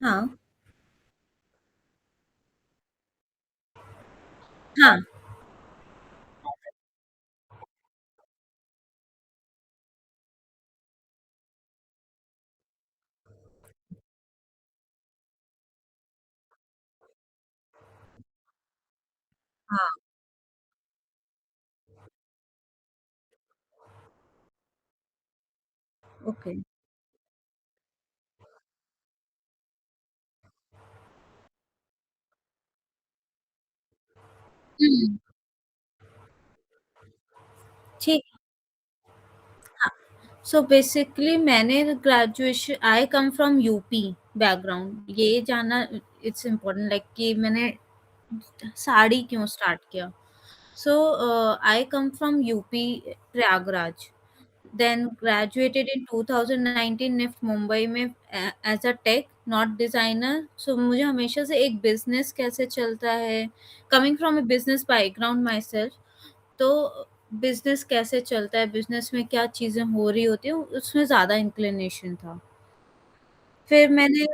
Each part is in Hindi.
हाँ, हाँ, हाँ, ओके। हुँ, ठीक। हाँ, सो बेसिकली मैंने graduation I come from UP background, ये जानना इट्स इम्पोर्टेंट, लाइक कि मैंने साड़ी क्यों स्टार्ट किया। So I come from UP Prayagraj, then graduated in 2019 NIFT Mumbai में as a tech not designer. So मुझे हमेशा से एक बिजनेस कैसे चलता है, coming from a business background myself, तो बिज़नेस कैसे चलता है, बिज़नेस में क्या चीज़ें हो रही होती हैं, उसमें ज़्यादा इंक्लिनेशन था। फिर मैंने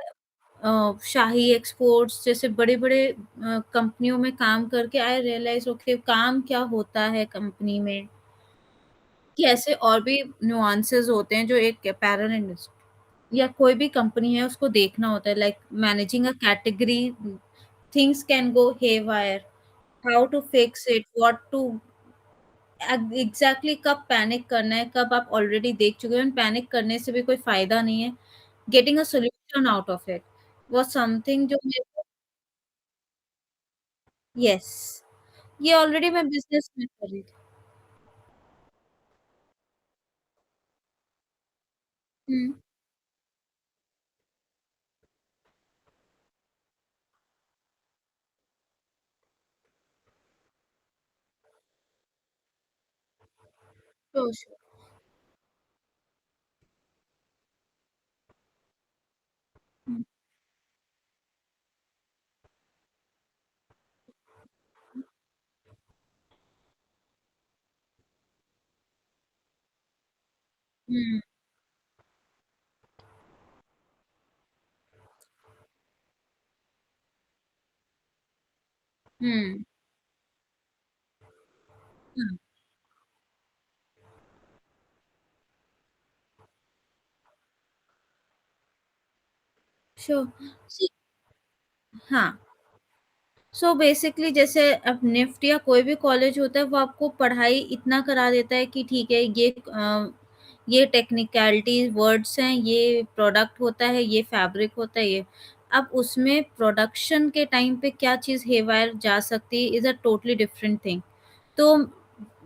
शाही एक्सपोर्ट्स जैसे बड़े-बड़े कंपनियों में काम करके आई रियलाइज़ ओके काम क्या होता है कंपनी में, कि ऐसे और भी नुआंसेस होते हैं जो एक अपैरल इंडस्ट्री या कोई भी कंपनी है उसको देखना होता है, like managing a category, things can go haywire, how to fix it, what to exactly कब पैनिक करना है, कब आप ऑलरेडी देख चुके हो एंड पैनिक करने से भी कोई फ़ायदा नहीं है। Getting a solution out of it was something जो मेरे को। येस, ये ऑलरेडी मैं बिज़नेस में कर रही थी। हुँ, श्योर, श्योर। हुँ, हुँ, हुँ, हाँ, श्योर। सी हाँ। सो बेसिकली जैसे अब निफ्ट या कोई भी कॉलेज होता है वो आपको पढ़ाई इतना करा देता है कि ठीक है ये टेक्निकलिटीज वर्ड्स हैं, ये प्रोडक्ट होता है, ये फैब्रिक होता है, ये अब उसमें प्रोडक्शन के टाइम पे क्या चीज़ हेवायर जा सकती है is a totally different thing. तो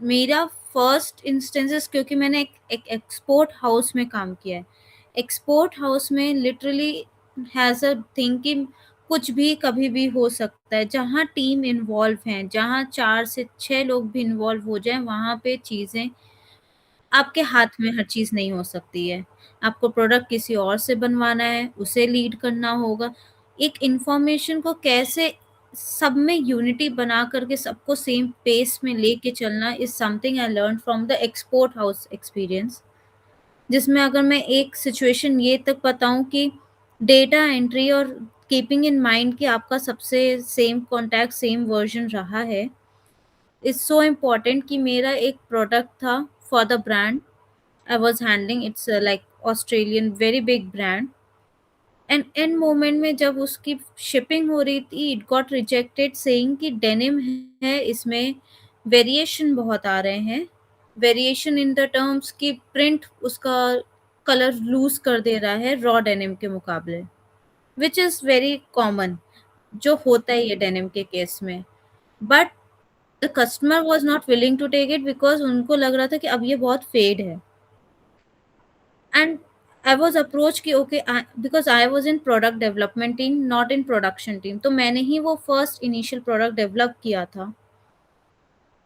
मेरा फर्स्ट इंस्टेंसेस, क्योंकि मैंने एक एक्सपोर्ट हाउस में काम किया है। एक्सपोर्ट हाउस में लिटरली हैज़ अ थिंग कि कुछ भी कभी भी हो सकता है। जहाँ टीम इन्वॉल्व हैं, जहाँ 4 से 6 लोग भी इन्वॉल्व हो जाएँ, वहाँ पे चीज़ें आपके हाथ में हर चीज़ नहीं हो सकती है। आपको प्रोडक्ट किसी और से बनवाना है, उसे लीड करना होगा। एक इन्फॉर्मेशन को कैसे सब में यूनिटी बना कर के सबको सेम पेस में लेके चलना is something I learned from the export house experience. जिसमें अगर मैं एक सिचुएशन ये तक बताऊँ कि डेटा एंट्री और कीपिंग इन माइंड कि आपका सबसे सेम कॉन्टैक्ट, सेम वर्ज़न रहा है, इज़ सो इम्पोर्टेंट कि मेरा एक प्रोडक्ट था for the brand I was handling. It's like Australian very big brand. And end moment में जब उसकी शिपिंग हो रही थी इट गॉट रिजेक्टेड सेइंग कि डेनिम है, इसमें वेरिएशन बहुत आ रहे हैं। वेरिएशन इन द टर्म्स कि प्रिंट उसका कलर लूज़ कर दे रहा है रॉ डेनिम के मुकाबले, व्हिच इज़ वेरी कॉमन, जो होता है ये डेनिम के केस में। But the customer was not willing to take it because उनको लग रहा था कि अब ये बहुत फेड है। एंड आई वाज़ अप्रोच कि okay because I was in product development team not in production team, तो मैंने ही वो फर्स्ट इनिशियल प्रोडक्ट डेवलप किया था।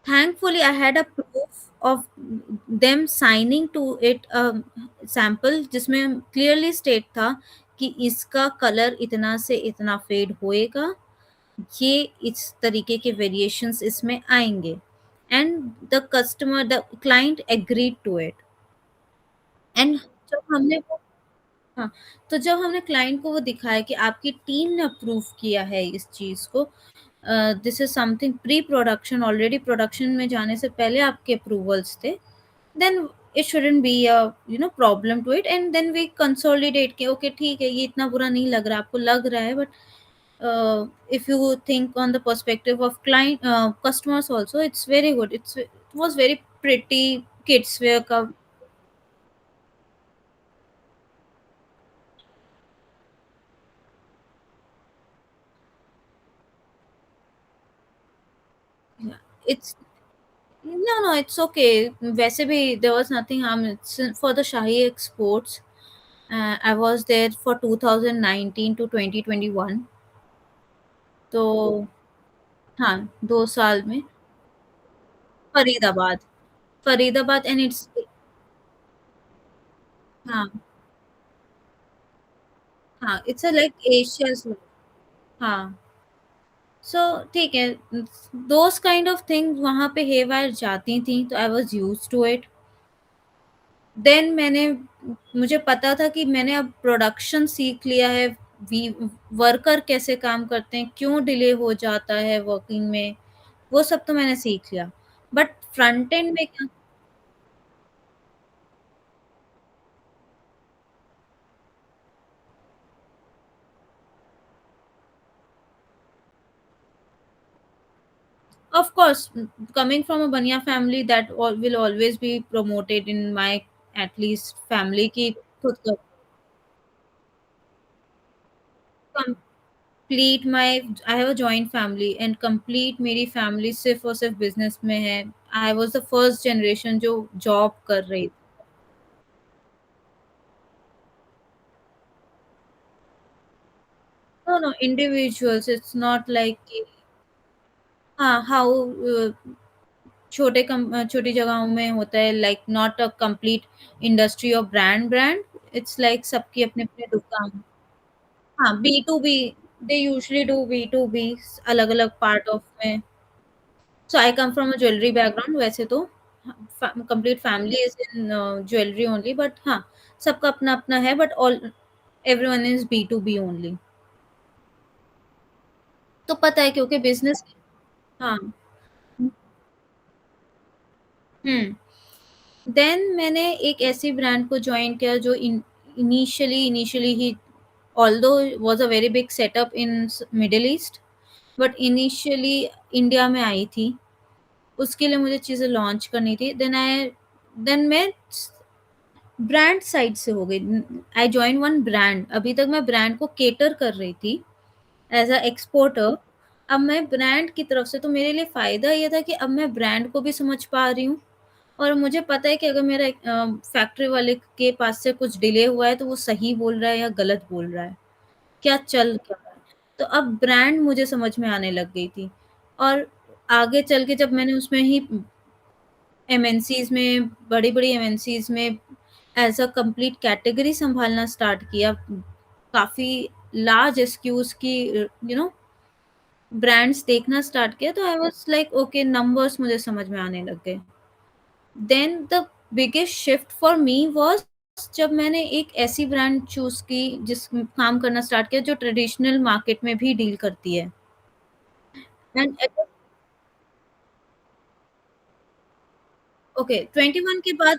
Thankfully I had a proof of them signing to it sample जिसमें क्लियरली स्टेट था कि इसका कलर इतना से इतना फेड होएगा, ये इस तरीके के वेरिएशंस इसमें आएँगे and the customer the client agreed to it. And जब हमने वो हाँ, तो जब हमने क्लाइंट को वो दिखाया कि आपकी टीम ने अप्रूव किया है इस चीज़ को, this is something pre production, already production में जाने से पहले आपके अप्रूवल्स थे, then it shouldn't be a, problem to it, and then we consolidate कि ओके ठीक है, ये इतना बुरा नहीं लग रहा, आपको लग रहा है, but if you think on the perspective of client, customers also, it's very good. It was very pretty. Kids wear yeah, it's no, it's okay. वैसे भी there was nothing harm. It's for the Shahi exports. I was there for 2019 to 2021. तो हाँ, 2 साल में फरीदाबाद, फरीदाबाद एंड इट्स हाँ, हाँ, इट्स अ लाइक एशियाज़ हाँ। सो ठीक है, दोज़ काइंड ऑफ थिंग्स वहाँ पे हेयर जाती थी, तो I was used to it. Then मुझे पता था कि मैंने अब प्रोडक्शन सीख लिया है, वी वर्कर कैसे काम करते हैं, क्यों डिले हो जाता है वर्किंग में, वो सब तो मैंने सीख लिया। बट फ्रंट एंड में क्या, of course, coming from a Baniya family, that will always be promoted in my at least family की खुद का complete my I have a joint family, and complete मेरी फैमिली सिर्फ़ और सिर्फ़ बिज़नेस में है। I was the first generation जो जॉब कर रही। No, no, individuals, it's not like कि हाँ, छोटी जगहों में होता है, like not a complete industry और ब्रांड, इट्स लाइक सबकी अपनी-अपनी दुकान। हाँ, B to B, they usually do B to B, अलग-अलग पार्ट ऑफ में। So I come from a jewellery background वैसे तो, complete family is in jewellery only, but हाँ, सबका अपना-अपना है, but all everyone is B to B only. तो पता है क्योंकि बिज़नेस हाँ, हुँ। देन मैंने एक ऐसी ब्रांड को जॉइन किया जो initially he, although was a very big setup in middle east, but initially India में आई थी। उसके लिए मुझे चीज़ें लॉन्च करनी थी। देन मैं ब्रांड साइड से हो गई। आई जॉइन वन ब्रांड, अभी तक मैं ब्रांड को कैटर कर रही थी एज़ अ एक्सपोर्टर। अब मैं ब्रांड की तरफ से, तो मेरे लिए फ़ायदा ये था कि अब मैं ब्रांड को भी समझ पा रही हूँ, और मुझे पता है कि अगर मेरा फैक्ट्री वाले के पास से कुछ डिले हुआ है, तो वो सही बोल रहा है या गलत बोल रहा है, क्या रहा है। तो अब ब्रांड मुझे समझ में आने लग गई थी, और आगे चल के जब मैंने उसमें ही एमएनसीज़ में, बड़ी-बड़ी एमएनसीज़ में एज़ अ कंप्लीट कैटेगरी सँभालना स्टार्ट किया, काफ़ी लार्ज एसक्यूज़ की ब्रांड्स देखना स्टार्ट किया, तो I was like okay, numbers मुझे समझ में आने लग गए। Then the biggest shift for me was जब मैंने एक ऐसी ब्रांड चूज़ की जिस काम करना स्टार्ट किया जो ट्रेडिशनल मार्केट में भी डील करती है। एंड ओके, 21 के बाद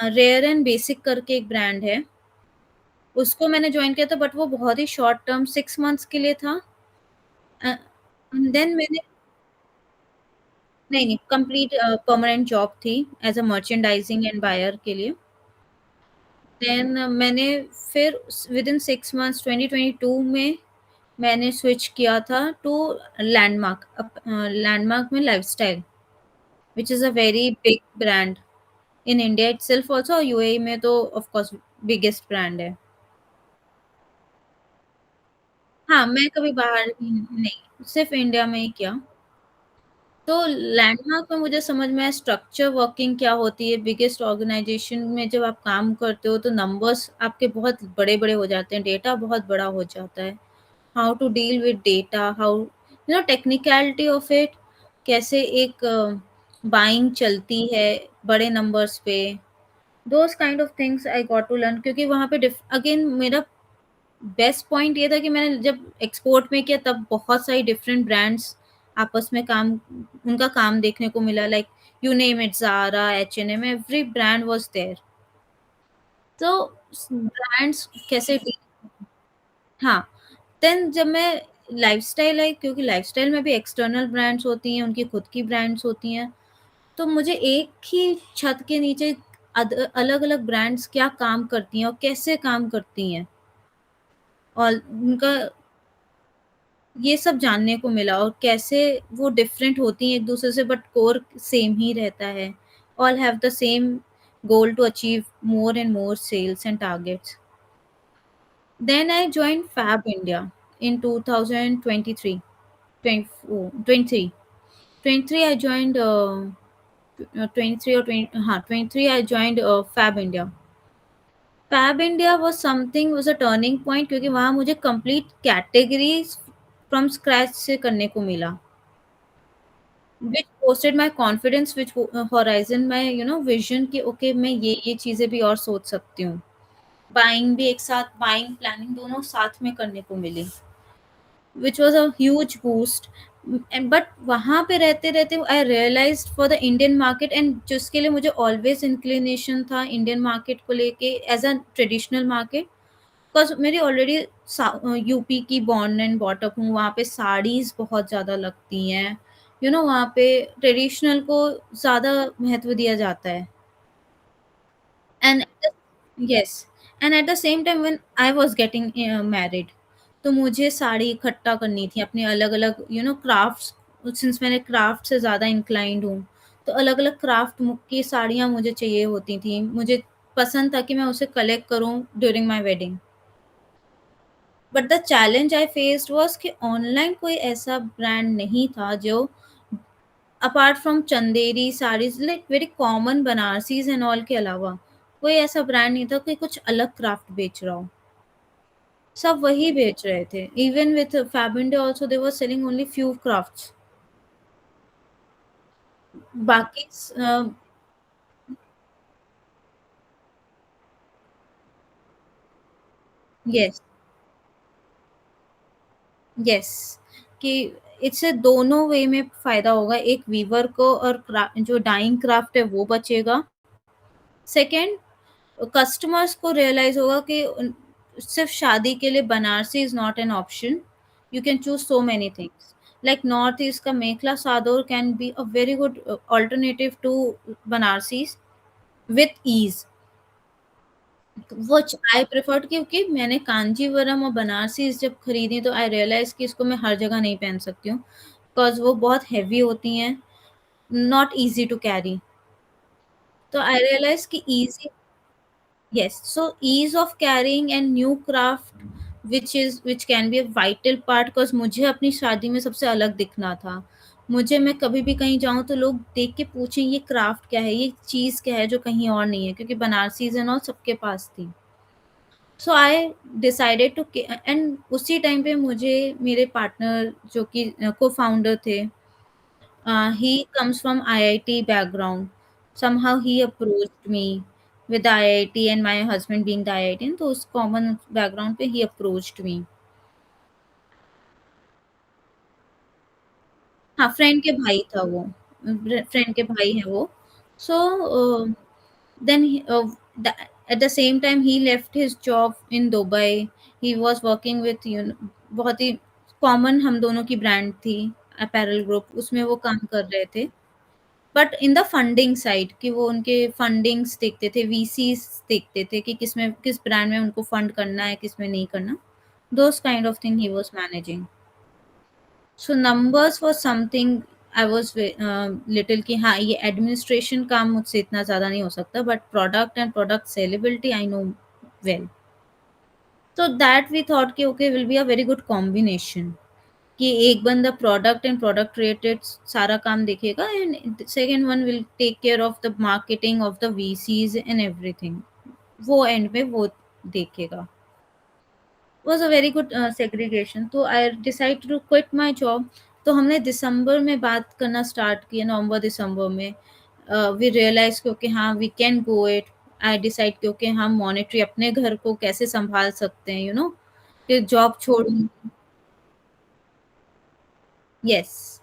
रेयर एंड बेसिक करके एक ब्रांड है, उसको मैंने जॉइन किया था, बट वो बहुत ही शॉर्ट टर्म 6 मंथ्स के लिए था। एंड देन मैंने नहीं, नहीं, कंप्लीट परमानेंट जॉब थी as a merchandising and buyer के लिए। देन मैंने फिर विदिन 6 मंथ्स 2022 में मैंने स्विच किया था टू लैंडमार्क में lifestyle, which is a very big brand in India itself also, और यूएई में तो ऑफ कोर्स बिगेस्ट ब्रांड है। हाँ, मैं कभी बाहर नहीं, सिर्फ़ इंडिया में ही किया। तो लैंडमार्क में मुझे समझ में आया स्ट्रक्चर वर्किंग क्या होती है, बिगेस्ट ऑर्गेनाइज़ेशन में जब आप काम करते हो तो नंबर्स आपके बहुत बड़े-बड़े हो जाते हैं, डेटा बहुत बड़ा हो जाता है। How to deal with data, technicality of it, कैसे एक बाइंग चलती है बड़े नंबर्स पे, those kind of things I got to learn, क्योंकि वहाँ पे अगेन मेरा बेस्ट पॉइंट ये था कि मैंने जब एक्सपोर्ट में किया तब बहुत सारी डिफरेंट ब्रांड्स आपस में काम उनका काम देखने को मिला, like you name it, Zara, H&M, every brand was there. तो ब्रांड्स कैसे हाँ, देन जब मैं लाइफ़स्टाइल आई, क्योंकि लाइफ़स्टाइल में भी एक्सटर्नल ब्रांड्स होती हैं, उनकी खुद की ब्रांड्स होती हैं, तो मुझे एक ही छत के नीचे अलग-अलग ब्रांड्स क्या काम करती हैं और कैसे काम करती हैं और उनका ये सब जानने को मिला और कैसे वो डिफरेंट होती हैं एक-दूसरे से, बट कोर सेम ही रहता है। All have the same goal to achieve more and more sales and targets. Then I joined Fab India in 2023. 24, 23. 23 I joined 23 or 20, 23 I joined Fab India. Fab India was a turning point, क्योंकि वहाँ मुझे कंप्लीट कैटेगरीज फ्रॉम स्क्रैच से करने को मिला, which boosted my confidence, which horizon my vision कि ओके मैं ये चीज़ें भी और सोच सकती हूँ। बाइंग भी एक साथ, बाइंग प्लानिंग दोनों साथ में करने को मिली। which was a huge boost, but वहाँ पे रहते-रहते I realised for the Indian market, and जिसके लिए मुझे ऑलवेज़ इंक्लिनेशन था इंडियन मार्केट को लेके as a traditional market, because मेरी ऑलरेडी यूपी की बॉर्न एंड बॉट अप हूँ, वहाँ पे साड़ीज़ बहुत ज़्यादा लगती हैं, वहाँ पे ट्रेडिशनल को ज़्यादा महत्व दिया जाता है। And yes, and eight the same time when I was getting married, तो मुझे साड़ी इकट्ठा करनी थी अपने अलग-अलग क्राफ्ट्स, सिंस मैंने क्राफ्ट से ज़्यादा इंक्लाइंड हूँ, तो अलग-अलग क्राफ्ट की साड़ियाँ मुझे चाहिए होती थी। मुझे पसंद था कि मैं उसे कलेक्ट करूँ during my wedding. But the challenge I faced was कि ऑनलाइन कोई ऐसा ब्रांड नहीं था जो apart from Chanderi saris, like very common Banarasis and all के अलावा, कोई ऐसा ब्रांड नहीं था कोई कुछ अलग क्राफ्ट बेच रहा हो। सब वही बेच रहे थे। Even with Fab India also they were selling only few crafts. बाकी यस, यस, कि इससे दोनों वे में फ़ायदा होगा। एक वीवर को और जो डाइंग क्राफ्ट है वो बचेगा। सेकंड, कस्टमर्स को रियलाइज़ होगा कि सिर्फ़ शादी के लिए Banarasi is not an option, you can choose so many things. Like north east का mekhela sador can be a very good alternative to Banarasis with ease, which I preferred, क्योंकि मैंने कांजीवरम और बनारसीज़ जब खरीदी तो आई रियलाइज़ कि इसको मैं हर जगह नहीं पहन सकती हूँ, बिकॉज़ वो बहुत हेवी होती हैं, नॉट ईज़ी टू कैरी। तो आई रियलाइज़ कि easy, yes, so ease of carrying and new craft, which can be a vital part, cause मुझे अपनी शादी में सबसे अलग दिखना था। मुझे, मैं कभी भी कहीं जाऊँ तो लोग देख के पूछें ये क्राफ्ट क्या है? ये चीज़ क्या है जो कहीं और नहीं है? क्योंकि बनारसीज़ एंड ऑल सबके पास थी। सो आई डिसाइडेड टू के एंड उसी टाइम पे मुझे मेरे पार्टनर जो कि को-फाउंडर थे, he comes from IIT background. Somehow he approached me with the IIT and my husband being the IITian, तो उस कॉमन बैकग्राउंड पे he approached me. हाँ, फ्रेंड के भाई था वो, फ्रेंड के भाई हैं वो। So then at the same time ही left his job in Dubai. He was working with बहुत ही कॉमन हम दोनों की ब्रांड थी, अपैरल ग्रुप, उसमें वो काम कर रहे थे। But in the funding side, कि वो उनके फंडिंग्स देखते थे, वीसीज़ देखते थे कि किसमें किस ब्रांड में उनको फंड करना है, किसमें नहीं करना। Those kind of thing he was managing. So numbers was something I was little कि हाँ, ये एडमिनिस्ट्रेशन काम मुझसे इतना ज़्यादा नहीं हो सकता, but product and product sellability I know well. So that we thought कि okay will be a very good combination, कि एक बंदा प्रोडक्ट एंड प्रोडक्ट रिलेटेड सारा काम देखेगा and second one will take care of the marketing of the VCs and everything, वो एंड में वो देखेगा। Was a very good segregation, तो I decide to quit my job. तो हमने दिसंबर में बात करना स्टार्ट किया, नवंबर दिसंबर में वी रियलाइज कि ओके हाँ we can go it, I decide कि ओके हम मॉनेटरी अपने घर को कैसे सँभाल सकते हैं, फिर जॉब छोड़ूँगी। येस,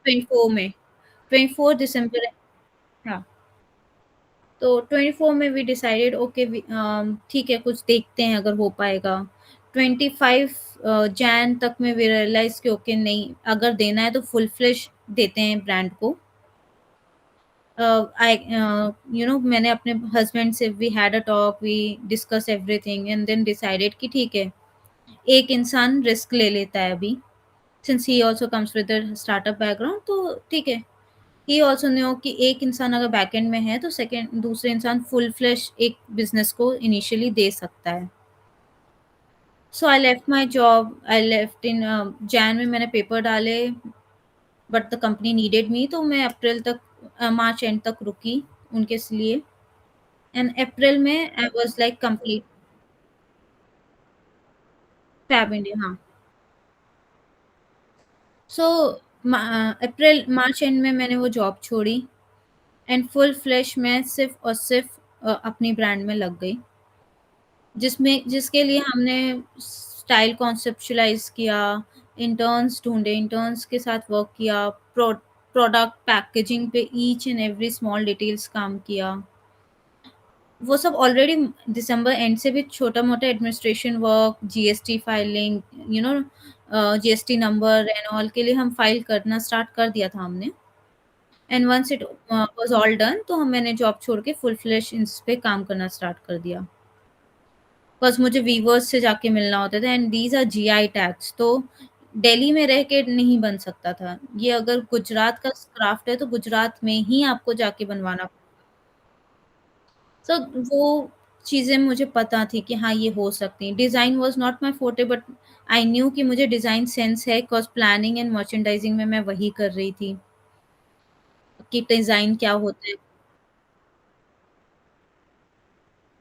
24 में, 24 दिसंबर। हाँ, तो 24 में वी डिसाइडेड ओके ठीक है कुछ देखते हैं अगर हो पाएगा। 25 जैन तक में वी रियलाइज़ कि ओके नहीं, अगर देना है तो फुल फ्लेज देते हैं ब्रांड को। मैंने अपने हस्बैंड से we had a talk, we discuss everything and then decided कि ठीक है, एक इंसान रिस्क ले लेता है अभी, since he also comes with a startup background, तो ठीक है। ही आल्सो न्यू कि एक इंसान अगर बैकएंड में है तो सेकंड दूसरे इंसान फुल फ्लेश एक बिज़नेस को इनिशियली दे सकता है। So I left my job, I left in Jan में मैंने पेपर डाले, but the company needed me, तो मैं अप्रैल तक मार्च एंड तक रुकी उनके लिए। एंड अप्रैल में I was like complete Fab India, हाँ। सो अप्रैल मार्च एंड में मैंने वो जॉब छोड़ी एंड फुल फ्लेश मैं सिर्फ़ और सिर्फ़ अपनी ब्रांड में लग गई। जिसके लिए हमने स्टाइल कॉन्सेप्चुअलाइज़ किया, इंटर्न्स ढूँढे, इंटर्न्स के साथ वर्क किया, प्रोडक्ट पैकेजिंग पे each and every small details काम किया। वो सब ऑलरेडी दिसंबर एंड से भी छोटा-मोटा administration work, GST filing, GST number and all के लिए हम फाइल करना स्टार्ट कर दिया था हमने। And once it was all done, तो हम मैंने जॉब छोड़ के फुल फ्लेश इस पे काम करना स्टार्ट कर दिया। बस मुझे वीवर्स से जाके मिलना होता था and these are GI tags, तो दिल्ली में रह के नहीं बन सकता था। ये अगर गुजरात का क्राफ्ट है तो गुजरात में ही आपको जाके बनवाना। सो वो चीज़ें मुझे पता थी कि हाँ, ये हो सकती हैं। Design was not my forte, but I knew कि मुझे डिज़ाइन सेंस है, बिकॉज़ प्लानिंग एंड मर्चेंडाइज़िंग में मैं वही कर रही थी, कि डिज़ाइन क्या होता है।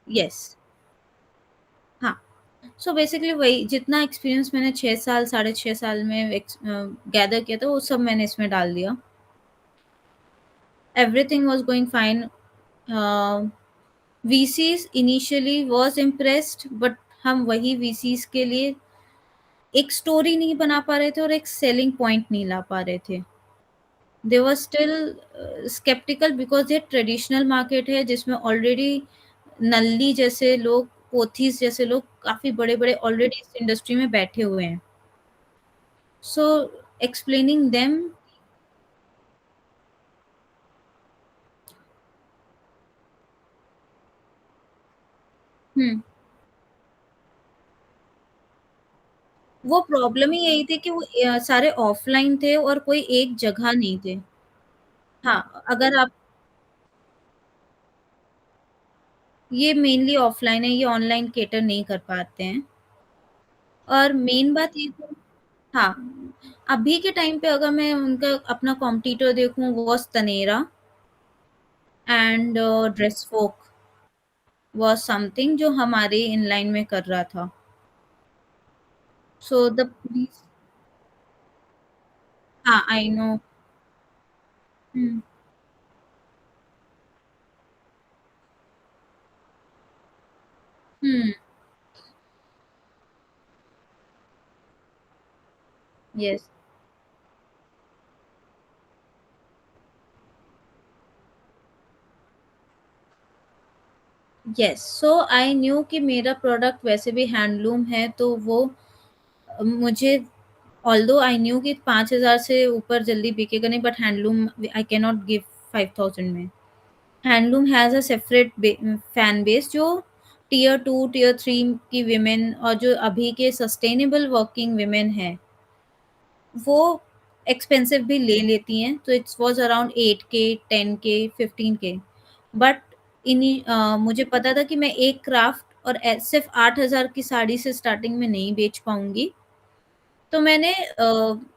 येस, हाँ। सो बेसिकली वही जितना एक्सपीरियंस मैंने 6 साल, साढ़े 6 साल में गैदर किया था, वो सब मैंने इसमें डाल दिया। Everything was going fine. VCs initially was impressed, but हम वही वीसीज़ के लिए एक स्टोरी नहीं बना पा रहे थे और एक सेलिंग पॉइंट नहीं ला पा रहे थे। दे वर स्टिल स्केप्टिकल बिकॉज़ ये ट्रेडिशनल मार्केट है जिसमें ऑलरेडी नल्ली जैसे लोग, पोथीज़ जैसे लोग काफ़ी बड़े-बड़े ऑलरेडी इस इंडस्ट्री में बैठे हुए हैं। सो एक्सप्लेनिंग देम। हुँ, वो प्रॉब्लम ही यही थी कि वो सारे ऑफ़लाइन थे और कोई एक जगह नहीं थे। हाँ, अगर आप ये मेनली ऑफ़लाइन है, ये ऑनलाइन कैटर नहीं कर पाते हैं। और मेन बात ये थी। हाँ, अभी के टाइम पे अगर मैं उनका अपना कॉम्पिटिटर देखूँ, was Taneira and Dressfolk was something जो हमारे इन लाइन में कर रहा था। So the please. हाँ, I know. Hmm, hmm, yes, yes. So I knew कि मेरा प्रोडक्ट वैसे भी हैंडलूम है, तो वो मुझे ऑल्दो आई न्यू कि 5,000 से ऊपर जल्दी बिकेगा नहीं, but handloom I can not give 5,000 में। Handloom has a separate fan base जो टियर 2, टियर 3 की विमेन और जो अभी के सस्टेनेबल वर्किंग विमेन हैं, वो एक्सपेंसिव भी ले लेती हैं। तो इट्स वाज़ अराउंड 8 के, 10 के, 15 के। बट मुझे पता था कि मैं एक क्राफ्ट और सिर्फ़ 8,000 की साड़ी से स्टार्टिंग में नहीं बेच पाऊँगी। तो मैंने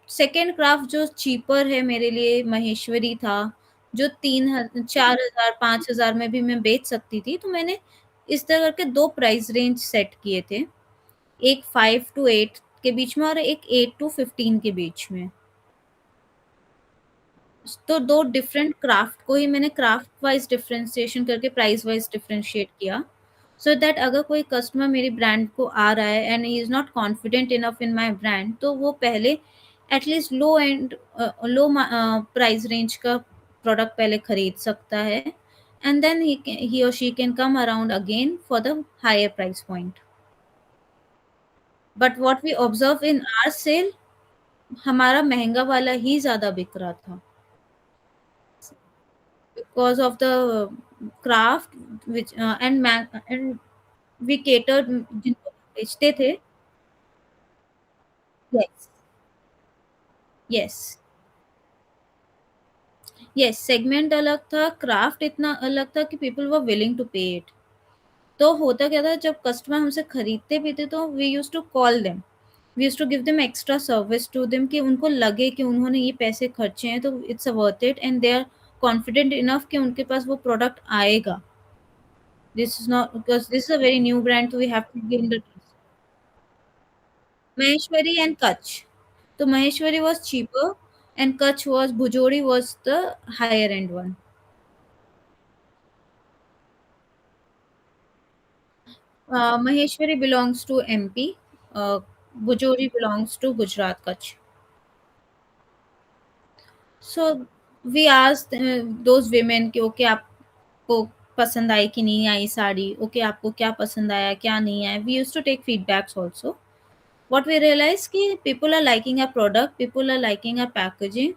सेकंड क्राफ्ट जो चीपर है मेरे लिए महेश्वरी था, जो 4,000 5,000 में भी मैं बेच सकती थी, तो मैंने इस तरह के 2 प्राइस रेंज सेट किए थे। एक 5 टू 8 के बीच में और एक 8 टू 15 के बीच में। तो 2 डिफरेंट क्राफ्ट को ही मैंने क्राफ्ट वाइज़ डिफरेंशिएशन करके प्राइस वाइज़ डिफरेंशिएट किया, सो दैट अगर कोई कस्टमर मेरी ब्रांड को आ रहा है and he is not confident enough in my brand, तो वो पहले एटलीस्ट प्राइस रेंज का प्रोडक्ट पहले खरीद सकता है, एंड देन ही और she can come around again for the higher price point. But what we observe in our sale, हमारा महँगा वाला ही ज़्यादा बिक रहा था। Because of the craft which and we catered जिनको बेचते थे। यस, यस, यस, सेगमेंट अलग था, क्राफ्ट इतना अलग था कि पीपल वर विलिंग टू पे इट। तो होता क्या था, जब कस्टमर हमसे खरीदते भी थे तो we used to call them, we used to give them extra service to them कि उनको लगे कि उन्होंने ये पैसे खर्चे हैं तो it's worth it and they are confident enough कि उनके पास वो प्रोडक्ट आएगा। This is not because this is a very new brand, so we have to give the Maheshwari and Kutch. So Maheshwari was cheaper and Bhujori was the higher end one. Maheshwari belongs to MP. Bhujori belongs to Gujarat, Kutch. So we asked those women कि ओके आपको पसंद आई कि नहीं आई साड़ी, ओके आपको क्या पसंद आया, क्या नहीं आया। We used to take feedbacks also. What we realized कि people are liking our product, people are liking our packaging.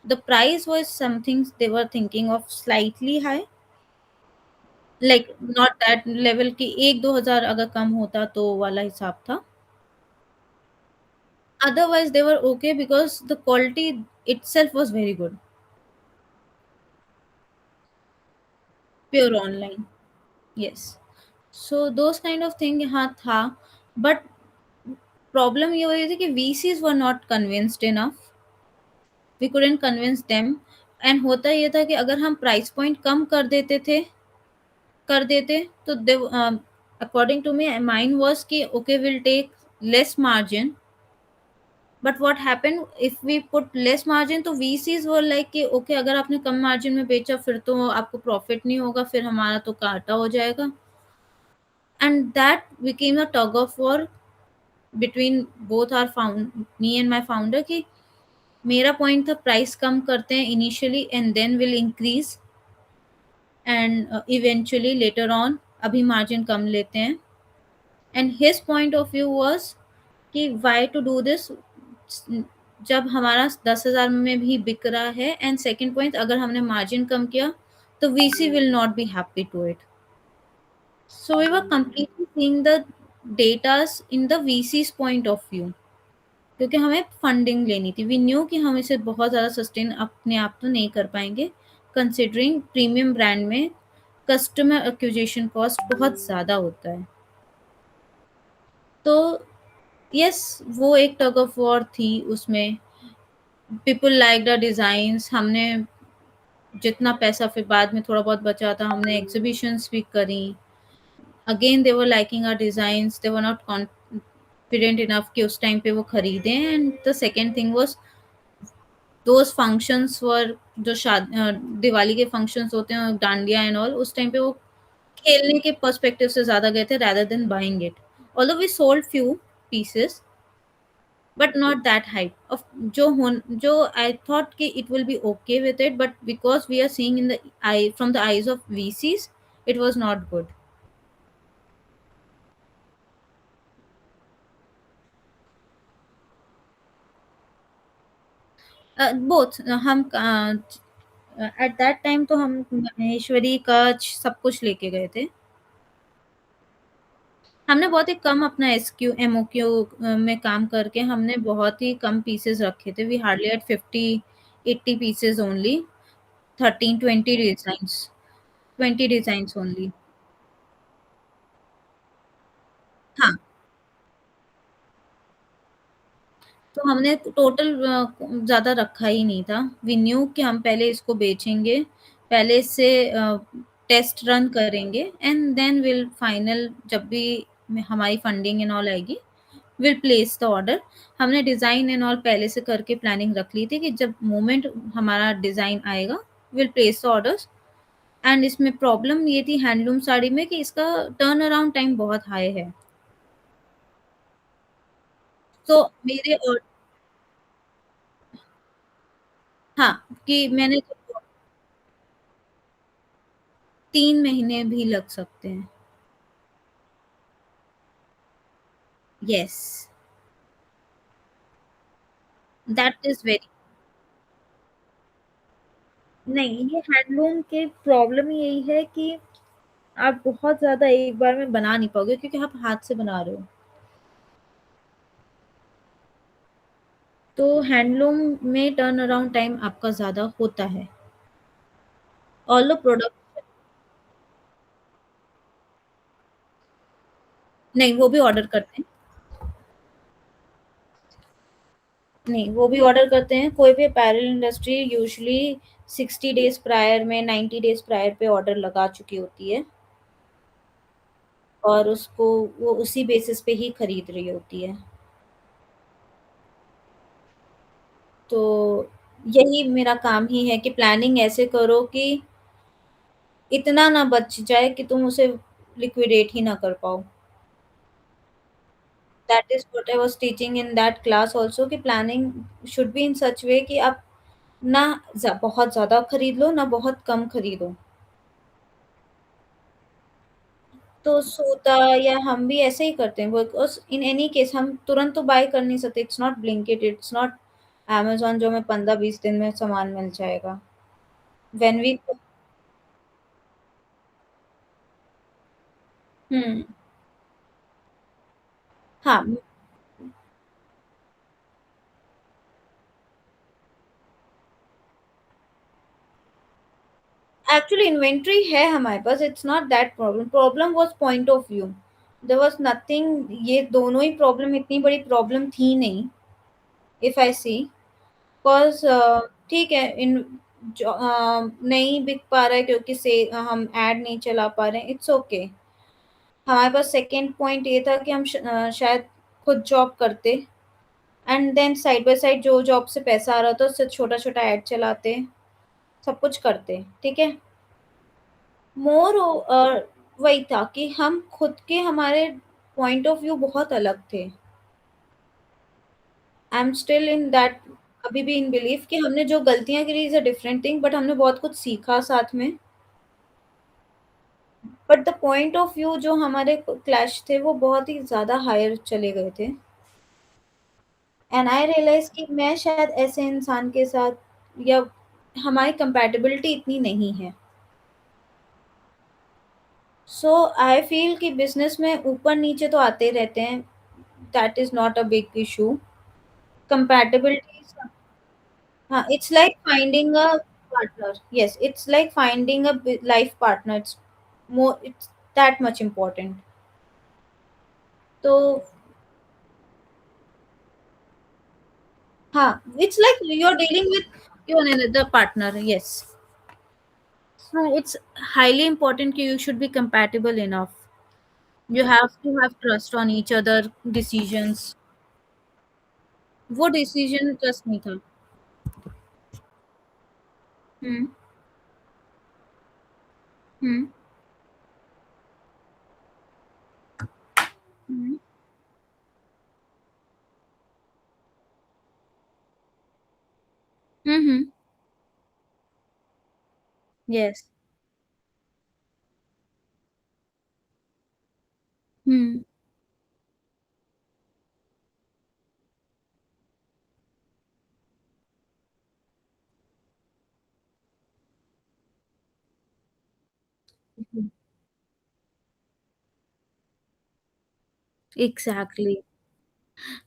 The price was something they were thinking of slightly high, like not that level कि 1-2 हज़ार अगर कम होता तो वाला हिसाब था। Otherwise they were okay because the quality itself was very good, pure online. Yes. So those kind of thing यहाँ था, but प्रॉब्लम ये हो रही थी कि VCs were not convinced enough, we couldn't convince them, and होता ये था कि अगर हम प्राइस पॉइंट कम कर देते तो they according to me mine was कि okay will take less margin, but what happened if we put less margin तो वीसीज़ वर लाइक कि ओके अगर आपने कम मार्जिन में बेचा फिर तो आपको प्रॉफिट नहीं होगा, फिर हमारा तो घाटा हो जाएगा, and that became a tug of war between both our found me and my founder कि मेरा पॉइंट था प्राइस कम करते हैं initially and then will increase and eventually later on अभी मार्जिन कम लेते हैं, and his point of view was कि व्हाई टू डू दिस जब हमारा 10,000 में भी बिक रहा है, एंड सेकंड पॉइंट अगर हमने मार्जिन कम किया तो VC will not be happy to it. So we were completely seeing the datas in the VCs point of view, क्योंकि हमें फंडिंग लेनी थी। वी न्यू कि हम इसे बहुत ज़्यादा सस्टेन अपने आप तो नहीं कर पाएँगे, कंसिडरिंग प्रीमियम ब्रांड में कस्टमर एक्विजिशन कॉस्ट बहुत ज़्यादा होता है। तो येस, वो एक टग ऑफ वॉर थी उसमें। पीपल लाइक्ड द डिज़ाइन्स, हमने जितना पैसा फिर बाद में थोड़ा बहुत बचा था, हमने एग्ज़िबिशन्स भी करी। Again they were liking our designs, they were not confident enough कि उस टाइम पे वो खरीदें, and the second thing was those functions were जो दिवाली के फंक्शंस होते हैं, डांडिया एंड ऑल, उस टाइम पे वो खेलने के पर्सपेक्टिव से ज़्यादा गए थे rather than buying it. Although we sold few pieces but not that hype of जो आई थॉट कि it will B okay with it, but because we are seeing in the eye from the eyes of VCs, it was not good. Both हम एट दैट टाइम तो हम महेश्वरी, कच्छ सब कुछ लेके गए थे। हमने बहुत ही कम अपना एसक्यू एमओक्यू में काम करके हमने बहुत ही कम पीसेस रखे थे। We hardly had 50-80 pieces only, 13-20 designs, 20 designs only. हाँ, तो हमने टोटल ज़्यादा रखा ही नहीं था। वी न्यू कि हम पहले इसको बेचेंगे, पहले इससे टेस्ट रन करेंगे एंड देन विल फाइनल जब भी हमारी फंडिंग एंड ऑल आएगी, विल प्लेस द ऑर्डर। हमने डिज़ाइन एंड ऑल पहले से करके प्लानिंग रख ली थी कि जब मोमेंट हमारा डिज़ाइन आएगा, will place the orders. And इसमें प्रॉब्लम ये थी हैंडलूम साड़ी में कि इसका टर्न अराउंड टाइम बहुत हाई है। तो मेरे और हाँ, कि मैंने 3 महीने भी लग सकते हैं। येस, दैट इज़ वेरी नहीं, ये हैंडलूम की प्रॉब्लम यही है कि आप बहुत ज़्यादा एक बार में बना नहीं पाओगे क्योंकि आप हाथ से बना रहे हो। तो हैंडलूम में टर्न अराउंड टाइम आपका ज़्यादा होता है। ऑल्दो प्रोडक्ट नहीं, वो भी ऑर्डर करते हैं। नहीं, वो भी ऑर्डर करते हैं। कोई भी apparel industry usually 60 days prior में, 90 डेज़ प्रायर पे ऑर्डर लगा चुकी होती है और उसको वो उसी बेसिस पे ही खरीद रही होती है। तो यही मेरा काम ही है कि प्लानिंग ऐसे करो कि इतना ना बच जाए कि तुम उसे लिक्विडेट ही ना कर पाओ। That is what I was teaching in that class also कि प्लानिंग शुड बी इन सच वे कि आप ना बहुत ज़्यादा खरीद लो, ना बहुत कम खरीदो। तो सूता या हम भी ऐसे ही करते हैं बिकॉज़ इन एनी केस हम तुरंत तो बाय कर नहीं सकते। It's not Blinkit, it's not Amazon जो हमें 15-20 दिन में सामान मिल जाएगा। व्हेन वी हुँ, हाँ, एक्चुअली इन्वेंटरी है हमारे पास, it's not that problem, problem was point of view. There was nothing, ये दोनों ही प्रॉब्लम इतनी बड़ी प्रॉब्लम थी नहीं, इफ आई सी। बिकॉज़ ठीक है, नहीं बिक पा रहा है क्योंकि हम ऐड नहीं चला पा रहे हैं, इट्स ओके। हमारे पास सेकंड पॉइंट ये था कि हम शायद खुद जॉब करते and then side by side जो जॉब से पैसा आ रहा था उससे छोटा-छोटा ऐड चलाते, सब कुछ करते, ठीक है? वही था कि हम खुद के हमारे पॉइंट ऑफ व्यू बहुत अलग थे। I am still in that, अभी भी इन बिलीव कि हमने जो गलतियाँ करी is a different thing, but हमने बहुत कुछ सीखा साथ में। But the point of view जो हमारे क्लैश थे वो बहुत ही ज़्यादा हायर चले गए थे। एंड आई रियलाइज़ कि मैं शायद ऐसे इंसान के साथ या हमारी कंपैटिबिलिटी इतनी नहीं है। सो आई फ़ील कि बिज़नेस में ऊपर-नीचे तो आते रहते हैं, that is not a big issue. Compatibility हाँ, it's like finding a partner. Yes, it's like finding a life partner. It's that much important. तो हाँ, it's like you're dealing with you and another partner, yes. So it's highly important कि you should be compatible enough. You have to have trust on each other decisions. वो डिसीजन ट्रस्ट नहीं था। Hmm, hmm, hmm, hmm, hmm, yes, hmm, hmm, exactly.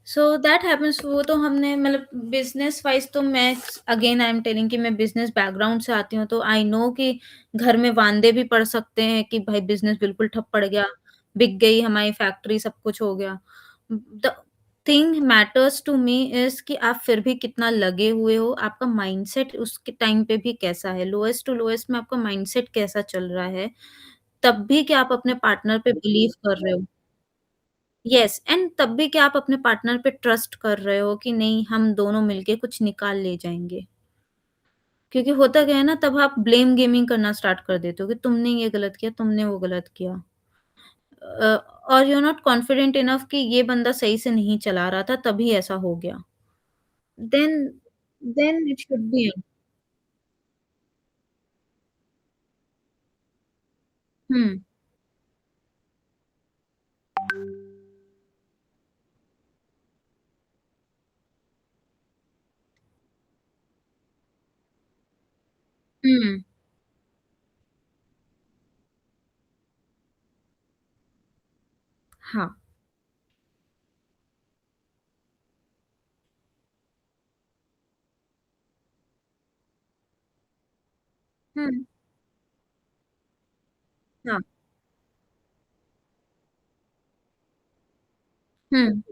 So that happens, वो तो हमने मतलब बिज़नेस वाइज़ तो मैं अगेन आई एम टेलिंग कि मैं बिज़नेस बैकग्राउंड से आती हूँ, तो आई नो कि घर में वांदे भी पड़ सकते हैं कि भाई बिज़नेस बिल्कुल ठप पड़ गया, बिक गई हमारी फैक्ट्री, सब कुछ हो गया। The thing matters to me is कि आप फिर भी कितना लगे हुए हो, आपका माइंडसेट उसके टाइम पे भी कैसा है, लोएस्ट टू लोएस्ट में आपका माइंडसेट कैसा चल रहा है, तब भी क्या आप अपने पार्टनर पे बिलीव कर रहे हो। येस एंड तब भी क्या आप अपने पार्टनर पे ट्रस्ट कर रहे हो कि नहीं हम दोनों मिलके कुछ निकाल ले जाएँगे? क्योंकि होता क्या है ना तब आप ब्लेम गेमिंग करना स्टार्ट कर देते हो कि तुमने ये गलत किया, तुमने वो गलत किया। अ, और you are not confident enough कि ये बंदा सही से नहीं चला रहा था तभी ऐसा हो गया। Then then it should be end. Hmm, हुँ, हाँ, हुँ, हाँ, हुँ,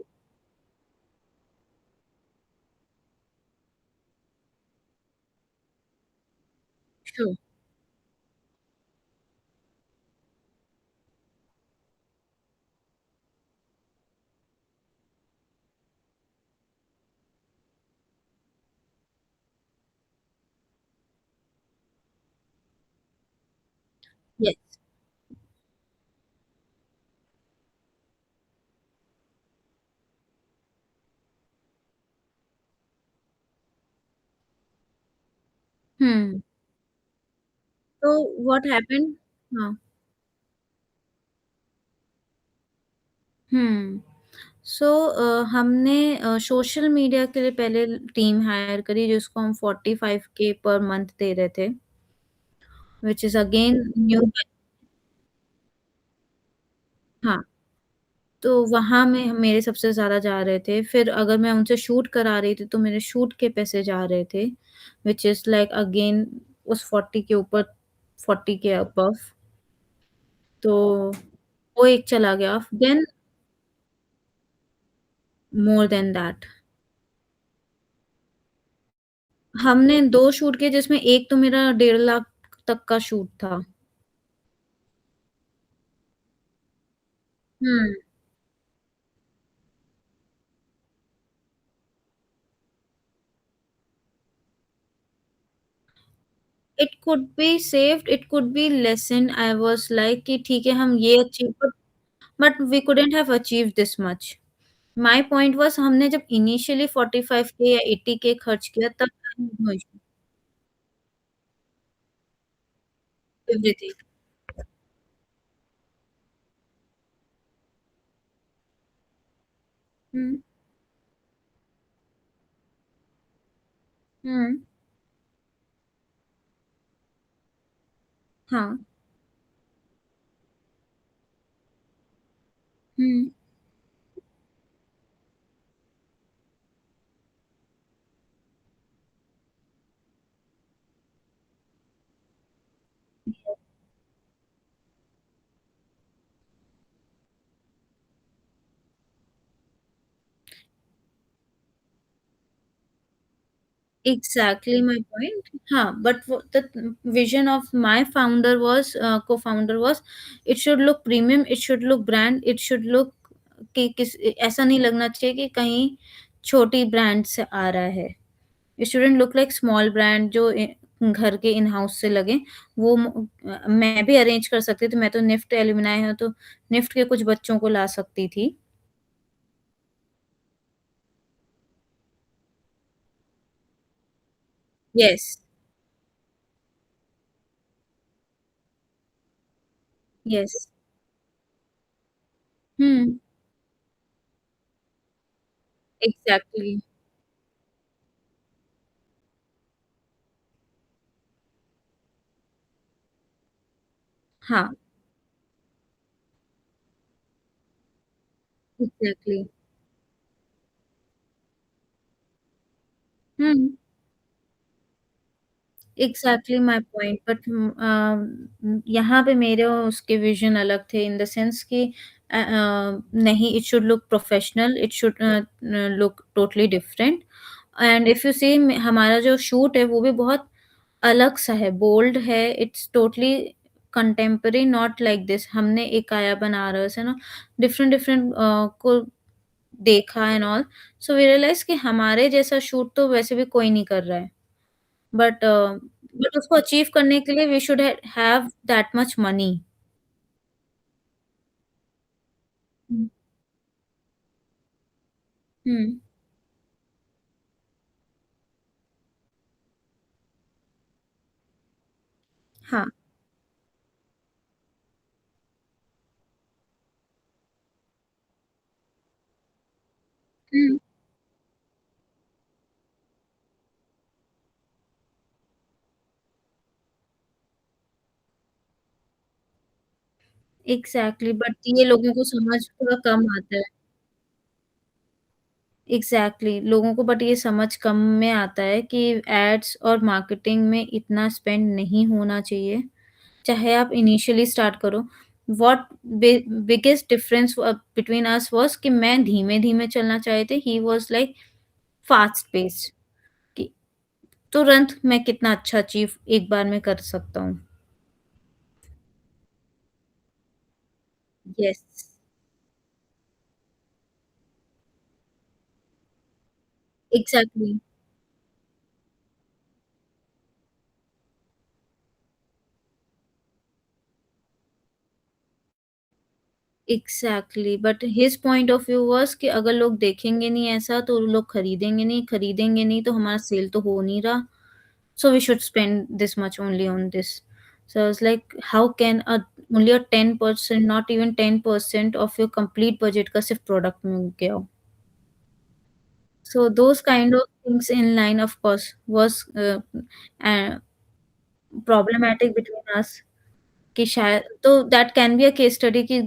ट्रू, येस, हुँ, तो व्हाट हैपेंड हाँ, हुँ। सो हमने सोशल मीडिया के लिए पहले टीम हायर करी जिसको हम 45K पर मंथ दे रहे थे, व्हिच इज़ अगेन न्यू हाँ, तो वहाँ में मेरे सबसे ज़्यादा जा रहे थे, फिर अगर मैं उनसे शूट करा रही थी, तो मेरे शूट के पैसे जा रहे थे, व्हिच इज़ लाइक अगेन उस 40 के ऊपर 40 के अबव तो वो एक चला गया, देन मोर देन दैट हमने 2 शूट किए जिसमें एक तो मेरा 1.5 लाख तक का शूट था। Hmm, it could be saved, it could be lessened, I was like कि ठीक है हम ये achieve but we couldn't have achieved this much. My point was हमने जब इनिशियली 45K या 80K खर्च किया तब नो इश्यू एवरीथिंग। हुँ, हुँ, हाँ, हुँ, एग्ज़ैक्टली माय पॉइंट हाँ, बट वो the vision of my founder was co-founder was it should look premium, it should look brand, it should look कि ऐसा नहीं लगना चाहिए कि कहीं छोटी ब्रांड से आ रहा है। It shouldn't look like small brand जो घर के इन हाउस से लगे। मैं भी अरेंज कर सकती थी, मैं तो निफ्ट एलुमनाई हूँ, तो निफ्ट के कुछ बच्चों को ला सकती थी। Yes, yes. Hmm, exactly. हाँ, exactly. Hmm, exactly my point but यहाँ पे मेरे और उसके विज़न अलग थे इन द सेंस कि नहीं it should look professional, it should look totally different and if you see हमारा जो शूट है वो भी बहुत अलग-सा है, बोल्ड है, it's totally contemporary not like this, हमने एक आया बनारस है ना, डिफरेंट डिफरेंट को देखा and all, so we realise कि हमारे जैसा शूट तो वैसे भी कोई नहीं कर रहा है, बट उसको अचीव करने के लिए we should have that much money. हुँ, हुँ, हाँ, हुँ, एग्ज़ैक्टली, बट ये लोगों को समझ थोड़ा कम आता है। एग्ज़ैक्टली, लोगों को बट ये समझ कम में आता है कि एड्स और मार्केटिंग में इतना स्पेंड नहीं होना चाहिए। चाहे आप इनिशियली स्टार्ट करो। What biggest difference between us was कि मैं धीमे-धीमे चलना चाहे थे, he was like fast paced कि तुरंत मैं कितना अच्छा अचीव एक बार में कर सकता हूँ। Yes, exactly. Exactly, but his point of view was कि अगर लोग देखेंगे नहीं ऐसा तो लोग खरीदेंगे नहीं तो हमारा सेल तो हो नहीं रहा। So we should spend this much only on this. So I was like, how can only a 10%, not even 10% of your complete budget का सिर्फ प्रोडक्ट में गया हो? So those kind of things in line of course was uh, problematic between us कि शायद तो that can be a case study कि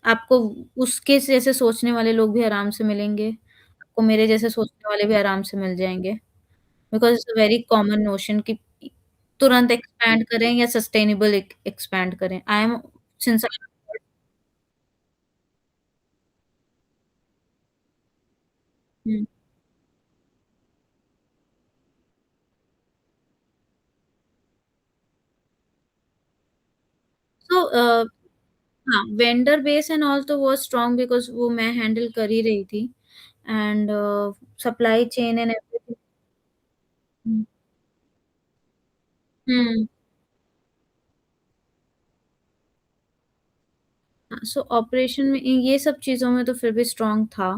आपको उसके जैसे सोचने वाले लोग भी आराम से मिलेंगे, आपको मेरे जैसे सोचने वाले भी आराम से मिल जाएँगे। Because it's a very common notion कि तुरंत एक्सपैंड करें या सस्टेनेबल एक्सपैंड करें। आई एम सिंस आई हुँ। सो हाँ, वेंडर बेस एंड ऑल तो वाज़ स्ट्रांग बिकॉज़ वो मैं हैंडल कर ही रही थी and supply chain and everything. हुँ। हुँ। हाँ, सो ऑपरेशन में ये सब चीज़ों में तो फिर भी स्ट्रांग था।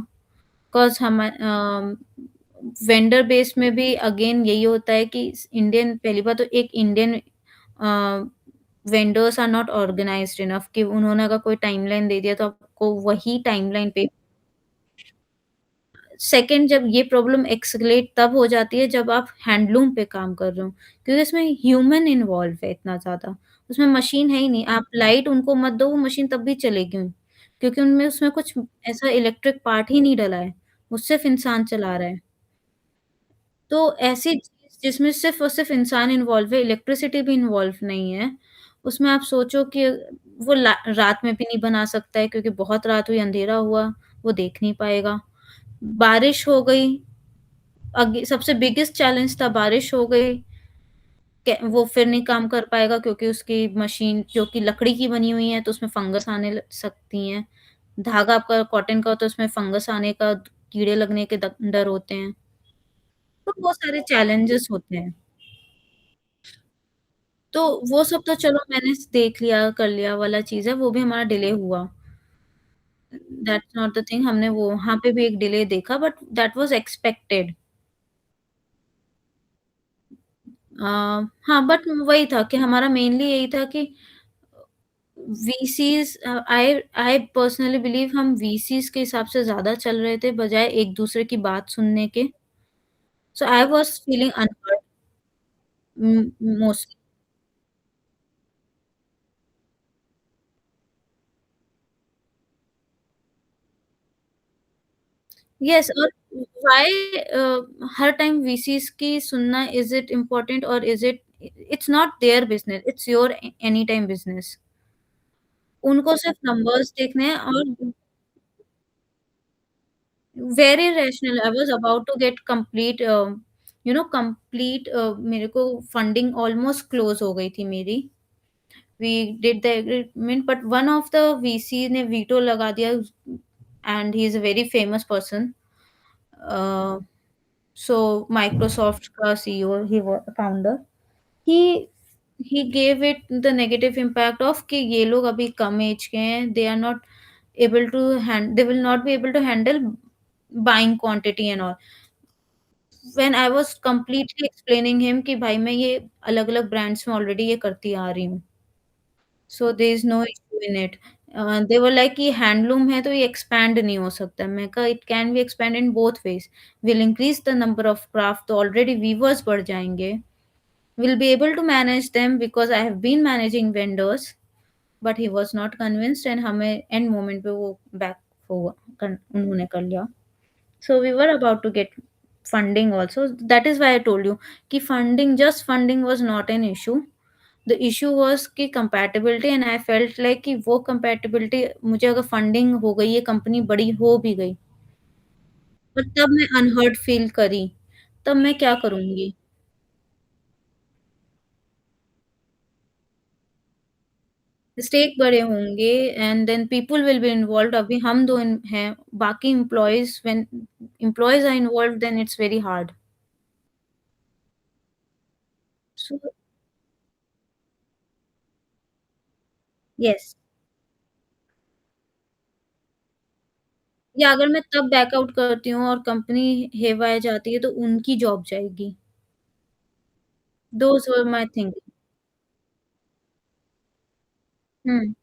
'कॉज़ वेंडर बेस में भी अगेन यही होता है कि इंडियन पहली बात तो एक Indian vendors are not organised enough कि उन्होंने अगर कोई टाइमलाइन दे दिया तो आपको वही टाइमलाइन पे सेकंड जब ये प्रॉब्लम एस्केलेट तब हो जाती है जब आप हैंडलूम पे काम कर रहे हो, क्योंकि इसमें ह्यूमन इन्वॉल्व है इतना ज़्यादा। उसमें मशीन है ही नहीं, आप लाइट उनको मत दो वो मशीन तब भी चलेगी, क्योंकि उनमें उसमें कुछ ऐसा इलेक्ट्रिक पार्ट ही नहीं डला है, वो सिर्फ़ इंसान चला रहा है। तो ऐसी चीज़ जिसमें सिर्फ़ और सिर्फ़ इंसान इन्वॉल्व है, इलेक्ट्रिसिटी भी इन्वॉल्व नहीं है, उसमें आप सोचो कि वो रात में भी नहीं बना सकता है क्योंकि बहुत रात हुई, अंधेरा हुआ, वो देख नहीं पाएगा। बारिश हो गई, सबसे बिगेस्ट चैलेंज था बारिश हो गई, वो फिर नहीं काम कर पाएगा क्योंकि उसकी मशीन जो कि लकड़ी की बनी हुई है तो उसमें फंगस आने सकती हैं। धागा आपका कॉटन का हो तो उसमें फंगस आने का, कीड़े लगने के डर होते हैं। तो बहुत सारे चैलेंजेस होते हैं। तो वो सब तो चलो मैंने देख लिया, कर लिया वाला चीज़ है, वो भी हमारा डिले हुआ। दैट्स नॉट द थिंग, हमने वो वहाँ पे भी एक डिले देखा बट दैट वाज़ एक्सपेक्टेड। अ, हाँ, बट वही था कि हमारा मेनली यही था कि वीसीज़ आई पर्सनली बिलीव हम वीसीज़ के हिसाब से ज़्यादा चल रहे थे बजाए एक-दूसरे की बात सुनने के। So I was feeling unheard mostly. Yes और व्हाई हर टाइम वीसीज़ की सुनना इज़ इट इम्पोर्टेंट और is it it's not their business, it's your any time business. उनको सिर्फ नंबर्स देखने हैं और very rational I was about to get complete complete मेरे को फंडिंग ऑलमोस्ट क्लोज़ हो गई थी मेरी। We did the agreement, but one of the VC ने वीटो लगा दिया, and he is a very famous person. Uh, so Microsoft का CEO, he was founder, he he gave it the negative impact of कि ये लोग अभी कम एज के हैं, they are not able to they will not be able to handle buying quantity and all. When I was completely explaining him कि भाई मैं ये अलग-अलग ब्रांड्स में ऑलरेडी ये करती आ रही हूँ। So there is no issue in it. They were like कि हैंडलूम है तो ये एक्सपैंड नहीं हो सकता। मैंने कहा it can be expand in both ways. Will increase the number of craft, तो ऑलरेडी वीवर्स बढ़ जाएँगे। Will be able to manage them because I have been managing vendors, but he was not convinced, and हमें एंड मोमेंट पे वो बैक हुआ, कन उन्होंने कर लिया। So we were about to get funding also. That is why I told you कि funding, just funding was not an issue. The issue was कि compatibility, and I felt like कि वो compatibility, मुझे अगर funding हो गई, ये कंपनी बड़ी हो भी गई, पर तब मैं अनहर्ट फील करी, तब मैं क्या करूँगी? स्टेक बड़े होंगे, and then people will be involved. अभी हम 2 हैं, बाकी employees, when employees are involved then it's very hard. So yes. या अगर मैं तब बैक आउट करती हूँ और कंपनी हेवाए जाती है, तो उनकी जॉब जाएगी। Those were my thinking. हुँ,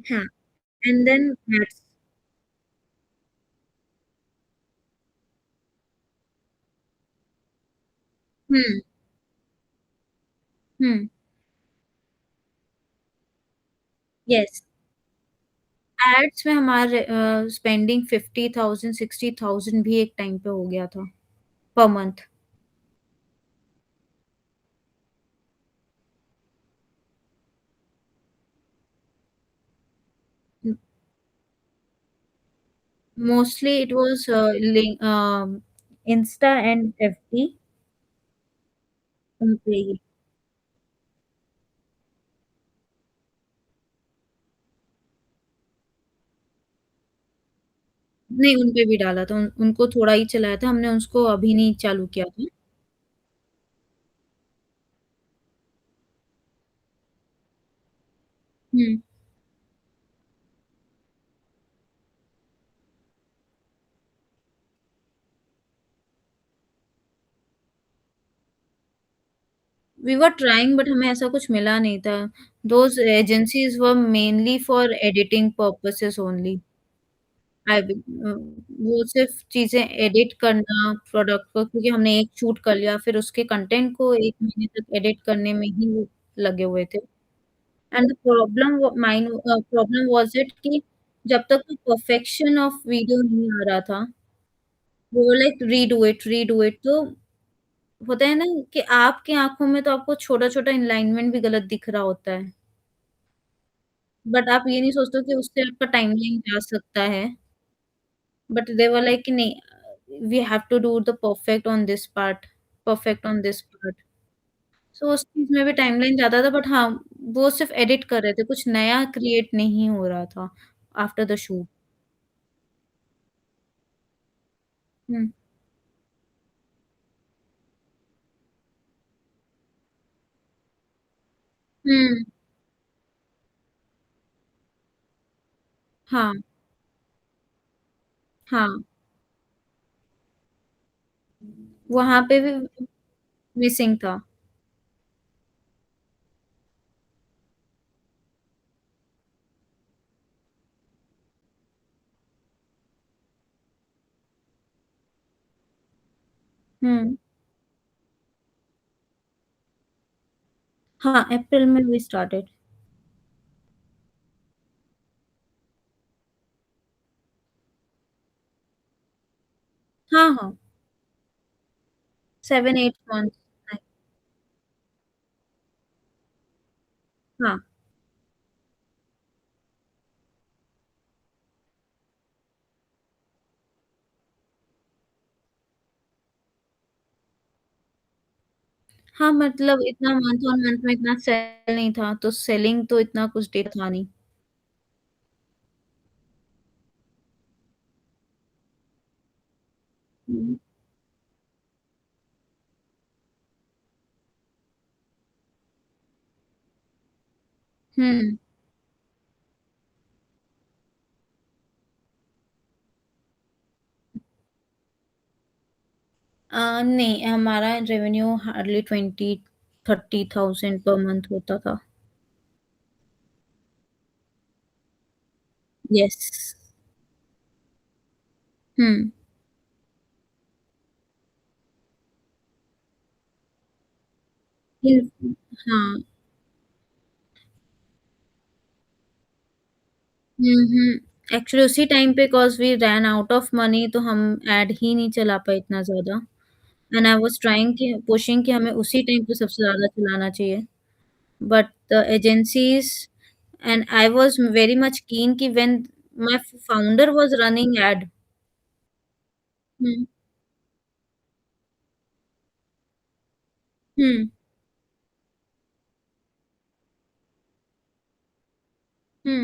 हाँ, एंड देन दैट्स हुँ, हुँ, येस। एड्स में हमारे स्पेंडिंग 50,000 60,000 भी एक टाइम पे हो गया था, per month. Um, mostly it was Insta and FB, उन पे ही। नहीं, उन पे भी डाला था, उनको थोड़ा ही चलाया था, हमने उसको अभी नहीं चालू किया था। हुँ। वी वर ट्राइंग, बट हमें ऐसा कुछ मिला नहीं था। Those agencies were mainly for editing purposes only. I will वो सिर्फ़ चीज़ें एडिट करना प्रोडक्ट को, क्योंकि हमने एक शूट कर लिया, फिर उसके कंटेंट को 1 महीने तक एडिट करने में ही वो लगे हुए थे। And the problem was it कि जब तक वो परफेक्शन ऑफ वीडियो नहीं आ रहा था, वो लाइक रीडू इट, तो होता है ना कि आपकी आँखों में तो आपको छोटा-छोटा एलाइनमेंट भी गलत दिख रहा होता है। बट आप ये नहीं सोचते हो कि उससे आपका टाइमलाइन जा सकता है। बट दे वर लाइक कि नहीं, we have to do the perfect on this part, perfect on this part. So उस चीज़ में भी टाइमलाइन जाता था, बट हाँ, वो सिर्फ़ एडिट कर रहे थे, कुछ नया क्रिएट नहीं हो रहा था आफ्टर द शूट। हुँ, हुँ, हाँ, हाँ, वहाँ पे भी मिसिंग था। हुँ, हाँ, अप्रैल में वी स्टार्टेड। हाँ, हाँ, 7-8 मंथ्स। हाँ, हाँ, मतलब इतना मंथ ऑन मंथ में इतना सेल नहीं था, तो सेलिंग तो इतना कुछ डेटा था नहीं। हुँ, हुँ। नहीं, हमारा रेवेन्यू हार्डली 20-30,000 पर मंथ होता था। येस। हुँ। इन हाँ। हुँ, हुँ। एक्चुअली उसी टाइम पे 'cause we ran out of money तो हम ऐड ही नहीं चला पाए इतना ज़्यादा। एंड आई वाज़ ट्राइंग कि पुशिंग कि हमें उसी टाइम पे सबसे ज़्यादा चलाना चाहिए। But the agencies and I was very much कीन कि when my founder was running add. Hmm, hmm, hmm.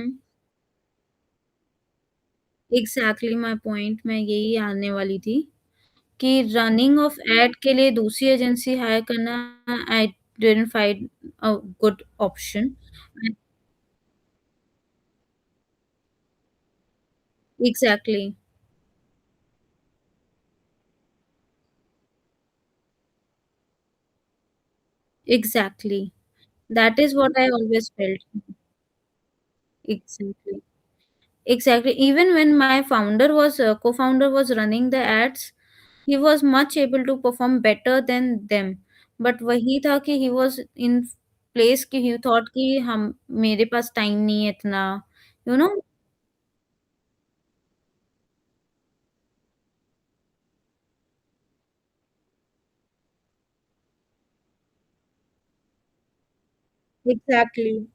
Exactly my point, मैं यही आने वाली थी कि रनिंग ऑफ एड के लिए दूसरी एजेंसी हायर करना I didn't find a good option. Exactly, exactly. That is what I always felt. Exactly. Exactly. Even when my co-founder was running the ads, he was much able to perform better than them. But वही था कि he was in place कि he thought कि हम मेरे पास टाइम नहीं है इतना, you know? Exactly.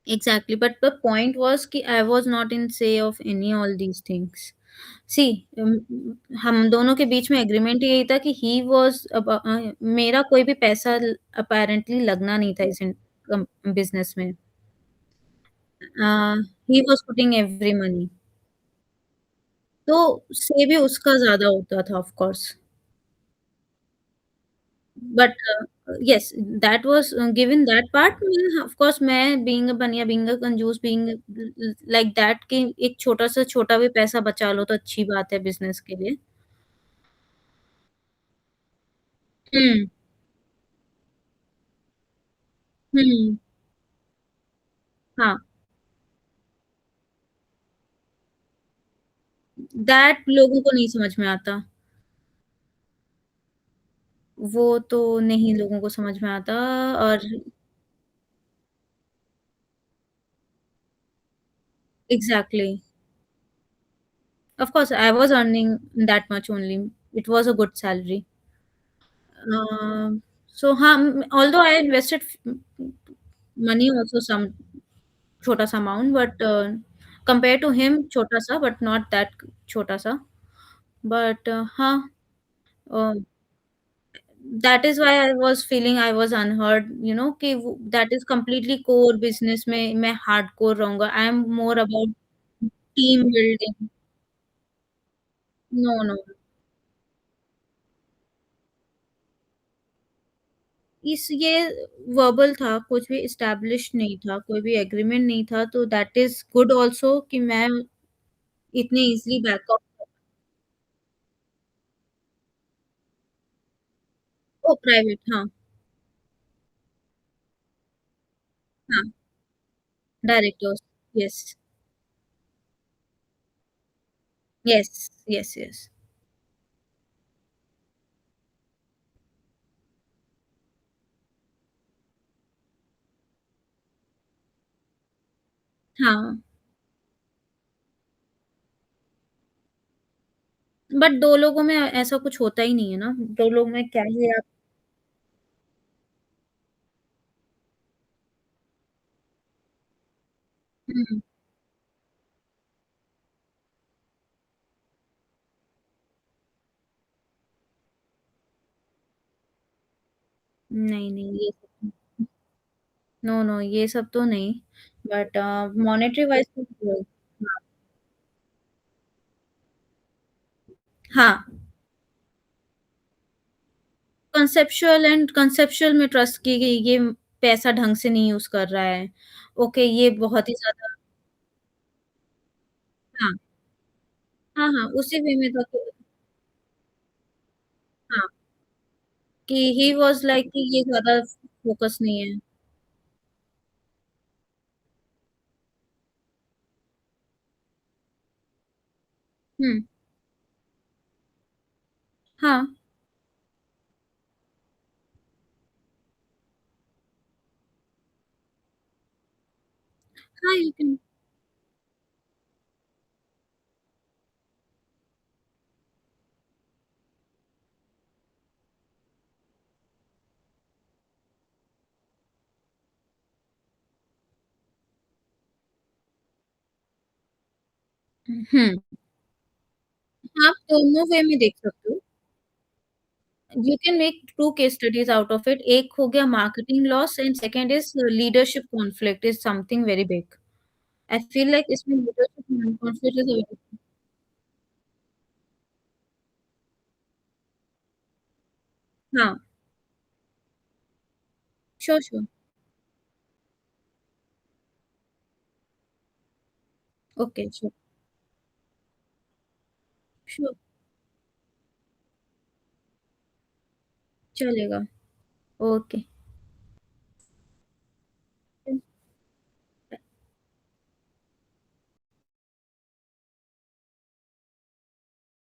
Exactly. But the point was कि I was not in say of any all these things. सी हम दोनों के बीच में एग्रीमेंट यही था कि ही वाज़ मेरा कोई भी पैसा अपैरेंटली लगना नहीं था इस बिज़नेस में। He was putting every money. तो से भी उसका ज़्यादा होता था of course. But yes, that was given that part मैं ऑफ कोर्स मैं बीइंग अ बनिया, बीइंग अ कंजूस, बीइंग लाइक दैट कि एक छोटा से छोटा भी पैसा बचा लो तो अच्छी बात है बिज़नेस के लिए। हुँ, हुँ, हाँ। दैट लोगों को नहीं समझ में आता। वो तो नहीं लोगों को समझ में आता और exactly. Of course I was earning that much only. It was a good salary. So हाँ, although I invested money also some छोटा-सा amount but compared to him छोटा-सा बट नॉट दैट छोटा-सा। बट हाँ, a that is why I was feeling I was unheard कि वो that is completely core business में मैं हार्डकोर रहूँगा। I am more about team building. No, no. ये वर्बल था, कुछ भी एस्टेब्लिश्ड नहीं था, कोई भी एग्रीमेंट नहीं था, तो दैट इज़ गुड आल्सो कि मैं इतने easily back of. Oh! Private, हाँ, हाँ, directors, yes, yes, yes, yes. हाँ, बट 2 लोगों में ऐसा कुछ होता ही नहीं है ना, 2 लोग में क्या ही आप। हुँ, नहीं, नहीं, ये सब नो, नो, ये सब तो नहीं, बट मॉनेटरी वाइज़ तो हाँ, हाँ, कंसेप्चुअल में ट्रस्ट की गई ये पैसा ढंग से नहीं यूज़ कर रहा है। ओके, ये बहुत ही ज़्यादा हाँ, हाँ, हाँ, उसी वे में था कि हाँ, कि ही वाज़ लाइक कि ये ज़्यादा फ़ोकस नहीं है। हुँ, हाँ, हाँ, यू कैन हुँ, आप दोनों वे में देख सकते हो। You can make 2 case studies out of it. एक हो गया marketing loss and second is leadership conflict is something very big. I feel like इसमें लीडरशिप कॉन्फ्लिक्ट इज़ अ हाँ, sure, sure, okay, sure, sure, चलेगा, ओके।